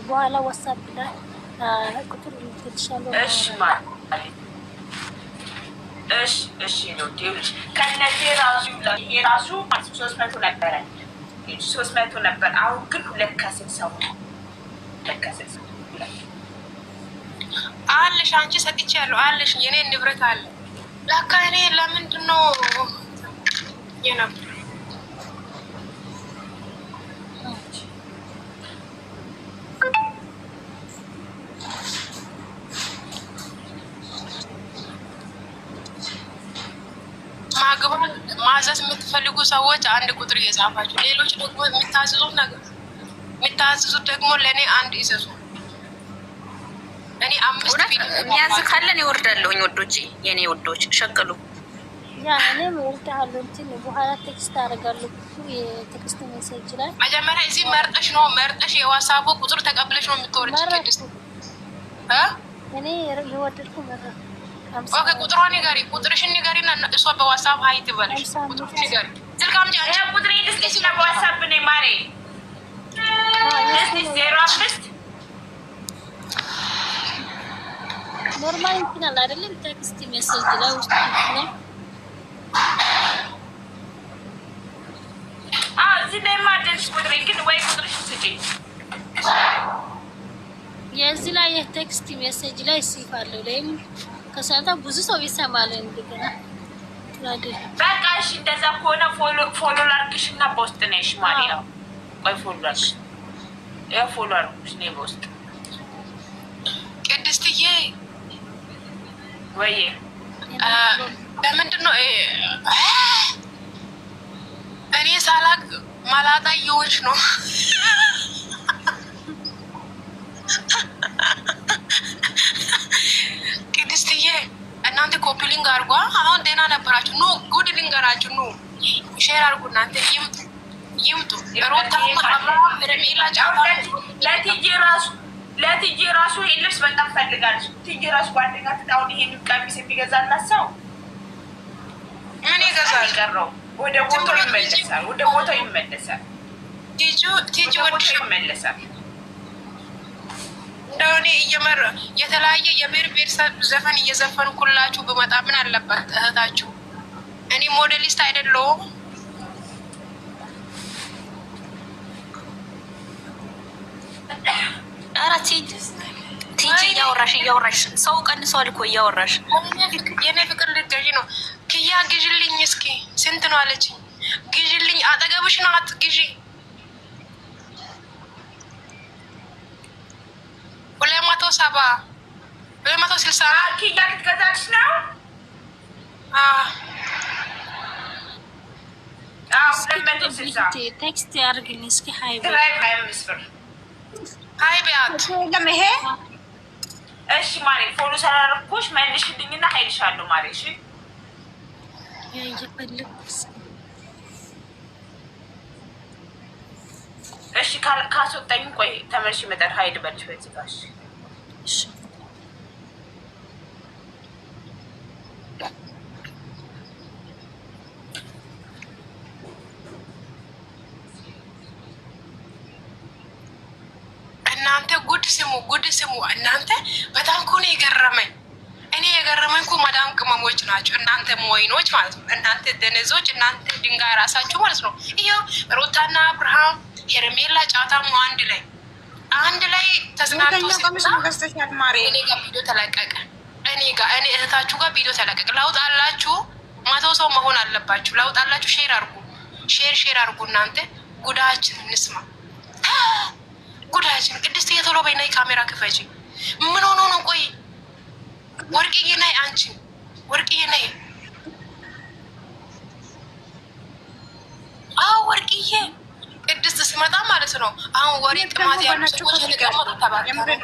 በኋላ ዋትስአፕ ላይ ቁጥር ልትልሻለሁ። እሺ ማለት እሺ ነው ዲውልሽ ከነዚህ የራሱ 300 ነበረ 300 ነበር። አሁን ግን 260 አለሽ። አንቺ ሰጥቻለሁ አለሽ። የኔ ንብረት አለ ለካ። እኔ ለምንድን ነው የነበር ማዘዝ የምትፈልጉ ሰዎች አንድ ቁጥር እየጻፋችሁ፣ ሌሎች ደግሞ የምታዝዙት ደግሞ ለእኔ አንድ ይዘዙ። እኔ 5 ፊልም የሚያዝ ካለን ይወርዳለሁኝ። ወዶቼ የኔ ወዶች ሸቅሉ ያ እኔም እወርዳለሁ። እንትን በኋላ ቴክስት አደርጋለሁ። የቴክስት ሜሴጅ ላይ መጀመሪያ እዚህ መርጠሽ የዋትስአፕ ቁጥር ተቀብለሽ ነው የምትወርጂ። ቅድስት እኔ የወደድኩ መረጥ ኦኬ። ቁጥሯን ንገሪ፣ ቁጥርሽን ንገሪና እሷ በዋትስአፕ ሀይ ትበልሽ። ቁጥርሽን ንገሪ። ስልክ አምጪ አንቺ። ቁጥሬ ልስጥሽ ነው በዋትስአፕ ነው ማሬ። እስቲ 05 ኖርማል እንትን አለ አይደለም? ቴክስት ሜሴጅ ላይ ውስጥ ነው። እዚህ ላይ ማደልሽ ቁጥሬ ግን ወይ ቁጥርሽን ስጪኝ። የዚህ ላይ የቴክስት ሜሴጅ ላይ ሲፋለው ላይ ከሰዓታ ብዙ ሰው ይሰማል። እንደገና በቃ እሺ፣ እንደዛ ከሆነ ፎሎ ላድርግሽ እና በውስጥ ነሽ ማሪያ። ቆይ ፎሎ ላድርግሽ፣ ያው ፎሎ አድርግሽ ነው በውስጥ። ቅድስትዬ ወይ ለምንድን ነው እኔ ሳላቅ ማላጣ እየሆንሽ ነው? ቅድስትዬ እናንተ ኮፒሊንግ አድርጓ። አሁን ደህና ነበራችሁ። ኑ ጉድ ልንገራችሁ። ኑ ሼር አድርጉ። እናንተ ይምጡ። ሮታ ረሜላ ጫባ ለቲጂ ራሱ ይሄን ልብስ በጣም ፈልጋለች። ቲጂ ራሱ ጓደኛ አሁን ይሄን ቀሚስ የሚገዛላት ሰው ምን ይገዛል? ይቀረው ወደ ቦታው ይመለሳል። ወደ ቦታው ይመለሳል። ቲጂ ወድሽ ይመለሳል። እንደሆነ እየመረ የተለያየ የብሔር ብሔረሰብ ዘፈን እየዘፈንኩላችሁ ብመጣ ምን አለበት እህታችሁ? እኔ ሞዴሊስት አይደለሁም። ኧረ ቲጂ እያወራሽ ሰው ቀንሷል እኮ እያወራሽ። የኔ ፍቅር ልትገዢ ነው? ክያ ግዢልኝ እስኪ። ስንት ነው አለችኝ። ግዢልኝ። አጠገብሽ ናት። ግዢ 270 260 ክያ ልትገዛልሽ ነው? ቴክስት ያርግልኝ እስኪ። ሀይ ቢያት ለምሄ እሺ ማሬ፣ ፎሎ ሰራርኩሽ መልሽልኝና ሀይልሻለሁ ማሬ። እሺ እሺ ካስወጣኝ ቆይ ተመልሽ ይመጣል። ሀይል በልሽ በዚህ ጋር እሺ። እናንተ ጉድ ስሙ። እናንተ በጣም እኮ ነው የገረመኝ። እኔ የገረመኝ እኮ ማዳም ቅመሞች ናቸው እናንተ ሞይኖች ማለት ነው። እናንተ ደነዞች፣ እናንተ ድንጋይ ራሳችሁ ማለት ነው። ይኸው ሩታና አብርሃም ሄርሜላ ጫታሙ አንድ ላይ ተዝናንቶ እኔ ጋር ቪዲዮ ተለቀቀ። እኔ እህታችሁ ጋር ቪዲዮ ተለቀቀ። ለውጥ አላችሁ። 100 ሰው መሆን አለባችሁ። ለውጥ አላችሁ። ሼር አርጉ፣ ሼር አርጉ። እናንተ ጉዳችን እንስማ። ጉዳችን ቅድስት የቶሎ በይ ነይ፣ ካሜራ ክፈጂ። ምን ሆኖ ነው? ቆይ ወርቅዬ ነይ፣ አንቺ ወርቅዬ ነይ። ወርቅዬ ቅድስት ስመጣ ማለት ነው። አሁን ወሬ ጥማት ያሉ ሰዎች የተቀመጡ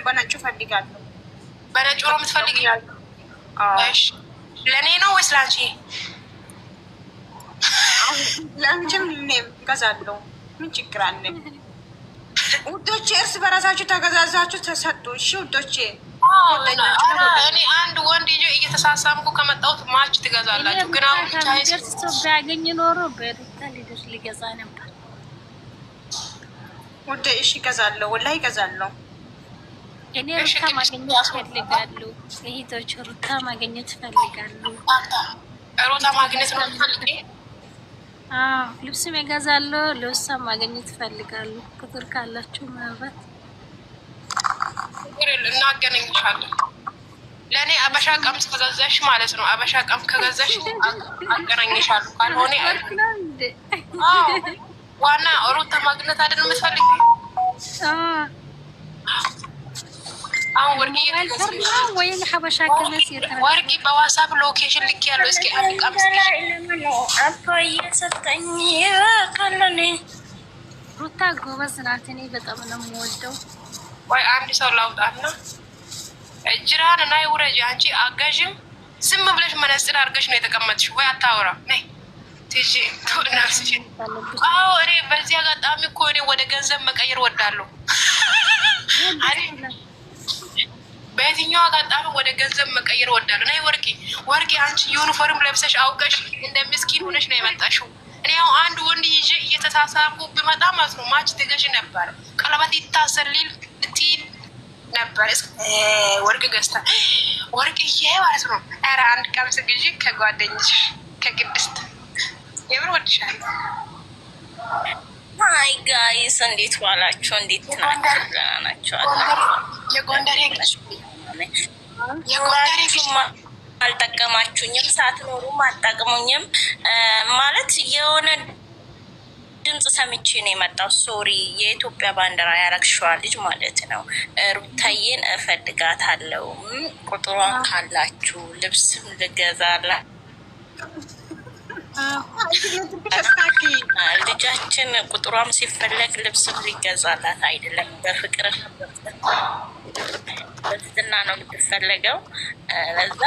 በነጩ ፈልጋለሁ። በነጩ ነው የምትፈልጊ? እሺ ለእኔ ነው ወይስ ለአንቺ? ለአንቺም እኔም ገዛለሁ። ምን ችግር አለ? ውዶቼ እርስ በራሳችሁ ተገዛዛችሁ ተሰጡ። እሺ ውዶቼ፣ እኔ አንድ ወንድ ይዞ እየተሳሳምኩ ከመጣሁት ማች ትገዛላችሁ። ግን አሁን ብቻ ሰው ቢያገኝ ኖሮ በሩታ ሊደርስ ሊገዛ ነበር። ውዴ እሺ እገዛለሁ፣ ወላሂ እገዛለሁ። እኔ ሩታ ማግኘት ፈልጋለሁ። እህቶች ሩታ ማግኘት ፈልጋለሁ። ሩታ ማግኘት ነው ፈልጌ ልብስም እገዛለሁ። ልብሳ ማግኘት ፈልጋለሁ። ቁጥር ካላችሁ ምናልባት እናገናኝሻለን። ለእኔ አበሻ ቀምስ ከገዛሽ ማለት ነው። አበሻ ቀምስ ከገዛሽ አገናኝሻለሁ። ካልሆነ ዋና ሩታ ማግኘት አይደል የምትፈልጊ? አሁን ወርቂ በዋትስአፕ ሎኬሽን ልክ ያለው እስኪ አንድ ቀምስ እየሰጠኝ ካለኔ ሩታ ጎበዝ ናት። እኔ በጣም ነው የምወደው። ወይ አንድ ሰው ላውጣና እጅራን ናይ ውረጅ አንቺ አጋዥም ዝም ብለሽ መነጽር አድርገሽ ነው የተቀመጥሽ ወይ አታወራ ነይ ትጂ ተወናስጂ አዎ እኔ በዚህ አጋጣሚ እኮ እኔ ወደ ገንዘብ መቀየር ወዳለሁ በየትኛው አጋጣሚ ወደ ገንዘብ መቀየር ወዳለሁ ናይ ወርቂ አንቺ ዩኒፎርም ለብሰሽ አውቀሽ እንደ ምስኪን ሆነሽ ነው የመጣሽው እኔ ያው አንድ ወንድ ይዤ እየተሳሳቁ ብመጣ ማለት ነው ማች ትገሽ ነበር ቀለበት ይታሰልል ልትይል ነበር ወርቅ ገዝታ ወርቅዬ ማለት ነው ኧረ አንድ ቀምስ ግዢ ከጓደኝሽ ከቅድስት የምር ወድሻለሁ ሃይ ጋይስ እንዴት ዋላችሁ እንዴት ናችሁ የጎንደሬ አልጠቀማችሁኝም ሳትኖሩም አልጠቅሙኝም ማለት የሆነ ድምፅ ሰምቼ ነው የመጣው ሶሪ የኢትዮጵያ ባንዲራ ያረግሽዋል ልጅ ማለት ነው ሩታዬን እፈልጋታለሁ ቁጥሯን ካላችሁ ልብስም ልገዛላ ልጃችን ቁጥሯም ሲፈለግ ልብስም ሊገዛላት አይደለም በፍቅር በትትና ነው የምትፈለገው ለዛ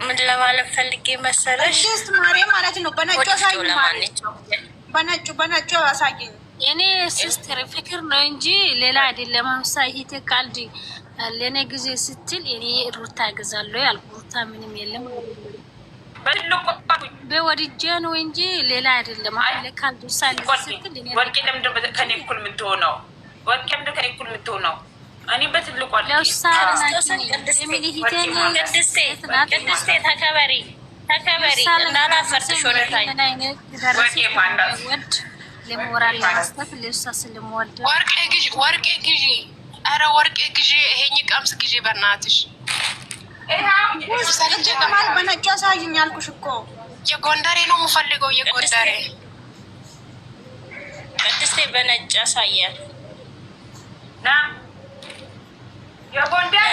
ምን ለማለት ፈልጌ መሰለሽ ማሬ ማለት ነው በነጩ አሳይኝ እኔ ሲስተር ፍቅር ነው እንጂ ሌላ አይደለም ሳይቴ ካልዲ ለኔ ጊዜ ስትል እኔ ሩታ ገዛለሁ ያልኩ ሩታ ምንም የለም በወድጄ ነው እንጂ ሌላ አይደለም አለ ካልዱ ሳል ስትል እኔ ወርቄ ለምንድን ከኔ እኩል የምትሆነው ወርቄ ለምንድን ከኔ እኩል የምትሆነው እኔ በትልቁ ቅድስቴ ተከበሪ እንዳላፈርስሽ ወደታይ ወርቄ ግዢ ኧረ ወርቄ ግዢ ይሄኝ ቀምስ ግዢ በእናትሽ በነጩ አሳይኝ አልኩሽ እኮ የጎንደሬ ነው የምፈልገው የጎንደሬ ቅድስቴ በነጭ ያሳያል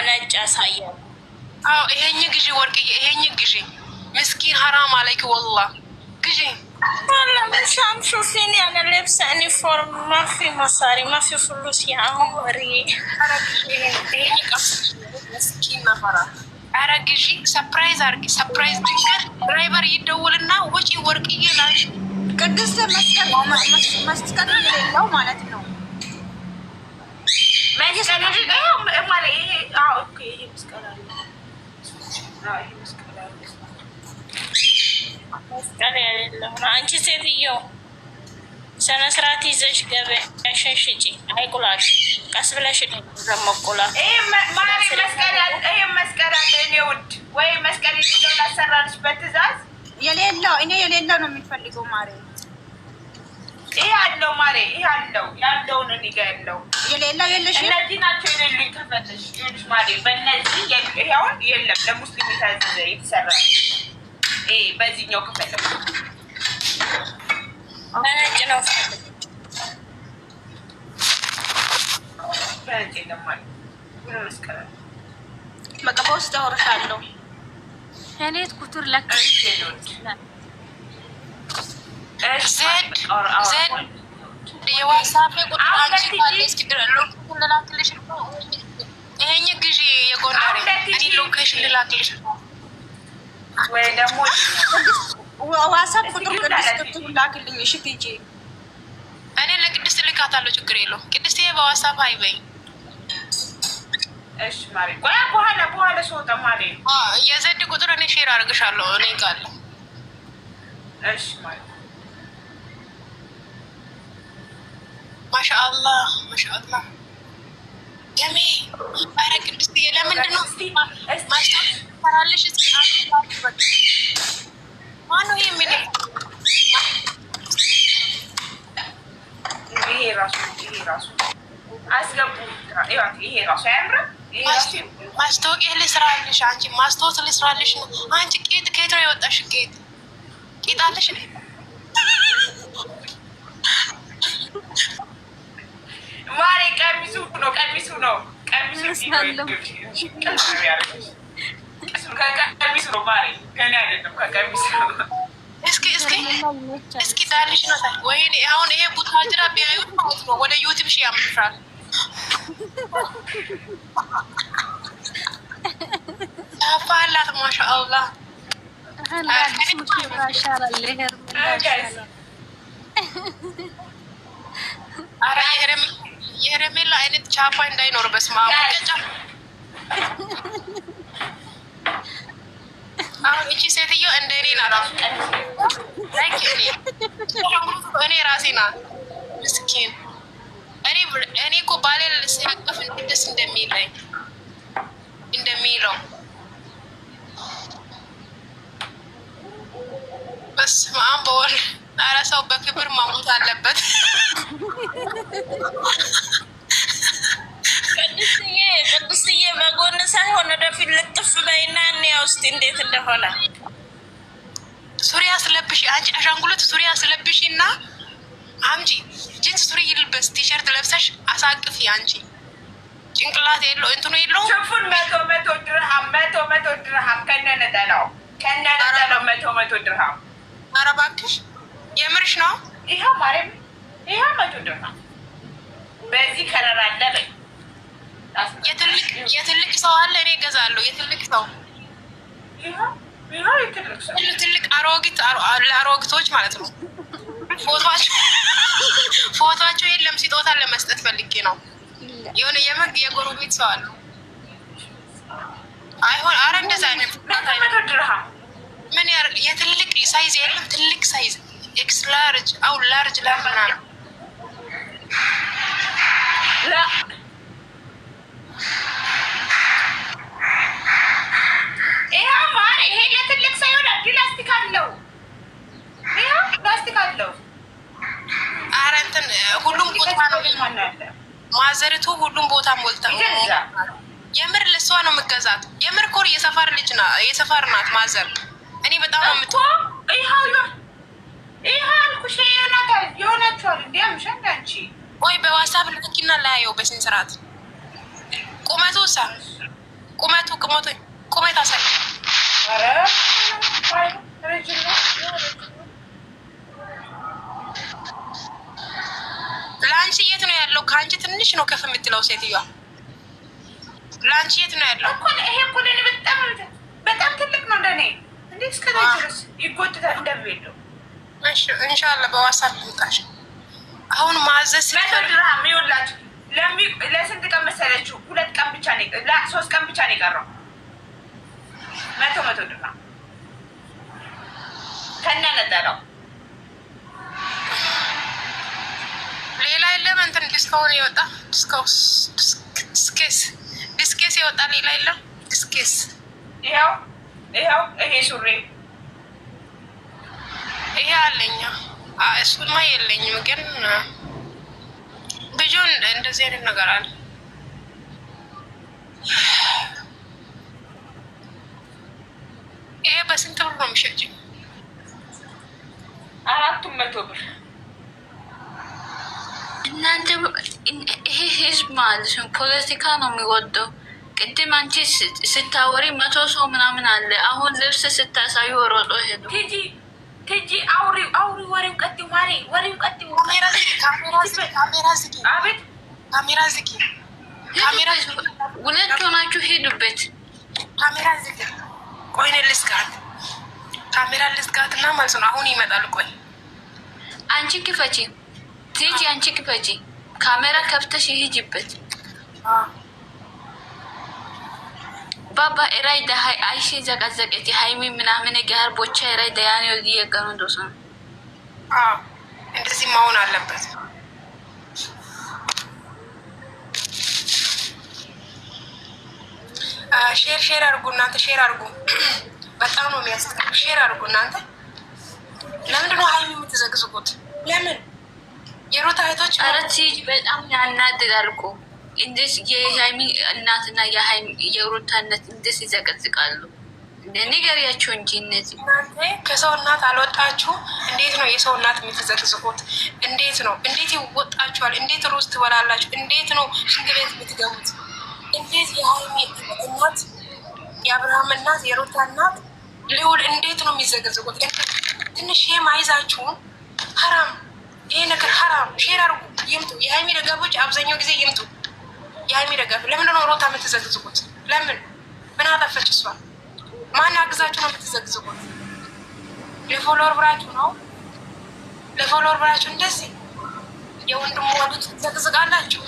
ነጭ ያሳያል አዎ ይሄኝ ግዢ ወርቅዬ ይሄኝ ግዢ ምስኪን ሐራም አለይክ والله ግዢ والله مش عم شوفين يعني لابسه يونيفورم ما في مصاري ما في فلوس يا عمري ይሄኝ ቀምስ ምስኪን ነፈራ ኧረ ግዢ ሰርፕራይዝ አድርጊ ሰርፕራይዝ ድንገት ድራይቨር ይደውልና ወጪ ወርቅዬ ላሽ ቅድስት መስቀል የሌለው ማለት ነው መስቀል የሌለው አንቺ ሴትዮ ስነ ስርዓት ይዘሽ ገበያሽን ሽጪ አይቁላሽ ቀስ ብለሽ ዘመቁላት መስቀል አለ እኔ ውድ ወይ መስቀል የሌለው ላሰራልሽ በትእዛዝ የሌለው እኔ የሌለው ነው የሚፈልገው ማሬ ይሄ አለው ማሬ ይሄ አለው ያለውን እኔ ጋር ያለው የሌለው የለሽ እነዚህ ናቸው የሌሉኝ ከፈለሽ ይኸውልሽ ማሬ በእነዚህ ይሄውን የለም ለሙስሊም የታዘዘ የተሰራ ይሄ በዚህኛው ከፈለሽ በነጭ ነው በነጭ የለም ማለት ሁሉ መስቀል በቃ በውስጥ አወርሻለሁ እኔት ቁጥር ለካ ዘድ የዋትስአፕ ቁጥር አንቺ ካለሽ ልላክልሽ ይሄኝ ግዢ የጎንደሬ እኔ ሎኬሽን ልላክልሽ ወይ ደግሞ ዋትስአፕ ቁጥር ቅድስት ላክልኝ እሺ ቲጂ እኔ ለቅድስት ልካታለሁ ችግር የለውም ቅድስት በዋትስአፕ አይበይ እሺ ማሪ ቆይ በኋላ ሶታ ማሪ የዘድ ቁጥር እኔ ሼር አድርግሻለሁ እኔ ጋር እሺ ማሪ ማሻአላህ ማሻአላህ ደሜ ኧረ ቅድስት ለምንድን ነው ማስተራለሽ እስኪ ማነው የሚለው ይሄ ራሱ አስገቡ ይሄ ራሱ አያምርም ማስታወቂያ ልስራልሽ አንቺ ማስታወት ልስራልሽ ነው አንቺ ቄጥ ከየት ነው የወጣሽ ቄጥ አለሽ ማሬ ቀሚሱ ነው ከቀሚሱ ነው ማሬ ከኔ አይደለም ከቀሚሱ ነው እስኪ ዳልሽ ነው ወይኔ አሁን ይሄ ቡታጅራ ቢያዩት ማለት ነው ወደ ዩቲዩብ ሺ ያምጥራል አፋላት ማሻአላህ አረ የሄረሜላ አይነት ቻፓ እንዳይኖር በስመ አብ። አሁን እቺ ሴትዮ እንደኔ ናት። እኔ ራሴ ናት ምስኪን። እኔ እኮ ባሌ ሲያቀፍ ደስ እንደሚለው በስመ አብ በወልድ። ኧረ ሰው በክብር ማሞት አለበት። ቅዱስዬ በጎን ሳይሆን ወደፊት ልጥፍ በይና እንያው እስኪ እንዴት እንደሆነ። ሱሪ አስለብሽ አንቺ አሻንጉሊት፣ ሱሪ አስለብሽ እና አምጪ። ጂንስ ሱሪ ይልበስ፣ ቲሸርት ለብሰሽ አሳቅፊ። አንቺ ጭንቅላት የለው እንትኑ የለው። ሽፉን 100 ድርሃም 100 ድርሃም ከነነጠላው 100 ድርሃም። ኧረ እባክሽ የምርሽ ነው? ይኸው ማርያም፣ ይኸው 100 ድርሃም በዚህ ከረራ አለ በይ። የትልቅ ሰው አለ፣ እኔ እገዛለሁ። የትልቅ ሰው ትልቅ አሮጊት ለአሮጊቶች ማለት ነው። ፎቶቸው የለም፣ ስጦታ ለመስጠት ፈልጌ ነው። የሆነ የጎረቤት ሰው አለ። አይሆን አረ እንደዛ አይነት ምን ያር የትልቅ ሳይዝ የለም። ትልቅ ሳይዝ ኤክስ ላርጅ አው ላርጅ ላምና ላ ይሄ የትልቅ ሳይሆን ላስቲክ አለው። ይሄው ላስቲክ አለው። አረ እንትን ሁሉም ቦታ ነው ማዘርቱ፣ ሁሉም ቦታ ሞልታ የምር ለሷ ነው የምገዛት። የምር ኮር የሰፈር ልጅ የሰፈር ናት ማዘር። እኔ በጣም ነው ይሄው አልኩሽ። የሆናችኋል እንዲ ምሸን አንቺ ቆይ በዋትሳፕ ልክና ላያየው በስንት ስርዓት ቁመቱ አሳይ። ለአንቺ የት ነው ያለው? ከአንቺ ትንሽ ነው ከፍ የምትለው ሴትዮዋ። ለአንቺ የት ነው ያለው? ይሄ እኮ ለእኔ በጣም ትልቅ ነው። እንደኔ እንዴት እስከ ድረስ ይጎትታል እንደሚሄደው። እሺ ኢንሻአላህ በዋትሳፕ ልምጣሽ። አሁን ማዘዝ ድርሃም ይኸውላችሁ። ለስንት ቀን መሰለችው? 2 ቀን ብቻ ነው 3 ቀን ብቻ ነው የቀረው። 100 ድርሃም ከነነጠላው። ሌላ የለም። እንትን ዲስካውንት የወጣ ዲስኬስ የወጣ ሌላ የለም። ዲስኬስ ይሄው ይሄ ሱሪ ይሄ አለኛ። እሱማ የለኝም፣ ግን ብዙ እንደዚህ አይነት ነገር አለ። ይሄ በስንት ብር ነው የሚሸጭው? 400 ብር። እናንተ ይሄ ህዝብ ማለት ነው ፖለቲካ ነው የሚወደው። ቅድም አንቺ ስታወሪ 100 ሰው ምናምን አለ። አሁን ልብስ ስታሳዩ ሮጦ ሄዱ። ቲጂ አውሪ ወሬው ቀጥዩ ማሪ፣ ወሬው ቀጥዩ። ካሜራ ዝጊ። አቤት ካሜራ ዝጊ። ሁለት ሆናችሁ ሄዱበት። ካሜራ ዝጊ። ቆይ እኔ ልዝጋት፣ ካሜራ ልዝጋት እና ማለት ነው። አሁን ይመጣል። ቆይ አንቺ ክፈቺ ቲጂ፣ አንቺ ክፈቺ። ካሜራ ከፍተሽ ሂጂበት። ባባ ኤራይ ዳሃይ አይሺ ዘቀዘቀቲ ሃይሚ ምናምን ጋር ቦቻ ኤራይ ዳያኔ ወዲ የቀኑ ዶሳ እንደዚህ መሆን አለበት። ሼር አድርጉ እናንተ፣ ሼር አድርጉ። በጣም ነው የሚያስጠላው። ሼር አድርጉ እናንተ። ለምንድን ነው ሃይሚ የምትዘግዝቁት? ለምን የሩታ እህቶች አረት በጣም ያናድዳል እኮ እንዴት የሃይሚ እናትና የሩታ እናት እንዴት ይዘቀዝቃሉ? ንገሪያቸው እንጂ እነዚህ ከሰው እናት አልወጣችሁ። እንዴት ነው የሰው እናት የምትዘቅዝቁት? እንዴት ነው? እንዴት ይወጣችኋል? እንዴት ሩዝ ትበላላችሁ? እንዴት ነው ሽንት ቤት የምትገቡት? እንዴት የሃይሚ እናት፣ የአብርሃም እናት፣ የሩታ እናት ልውል እንዴት ነው የሚዘቀዝቁት? ትንሽ ማይዛችሁን ሀራም፣ ይሄ ነገር ሀራም። ሼር አርጉ፣ ይምጡ። የሃይሚ ደጋቦች አብዛኛው ጊዜ ይምጡ። የሀይሚ ደጋፊ ለምንድን ነው ሩታ የምትዘግዝቁት? ለምን? ምን አጠፈች እሷ? ማን አግዛችሁ ነው የምትዘግዝቁት? ለፎሎወር ብላችሁ ነው? ለፎሎወር ብላችሁ እንደዚህ የወንድሙ ወዱት ዘግዝቃላችሁ?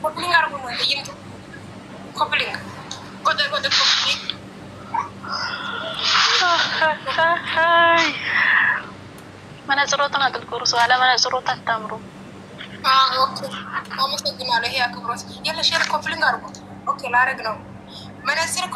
ኮፕሊንግ አርጉ ነው ይምጡ። ኮፕሊንግ ቆጥር ኮፕሊንግ መነጽሮትን አጥልቁሩ። ሰው አለ መነጽሮት አታምሩ። ኦኬ አመሰግናለሁ። ይሄ አክብሮት የለሽ። ኮፕሊንግ አርጉ። ኦኬ ላረግ ነው መነጽር እኮ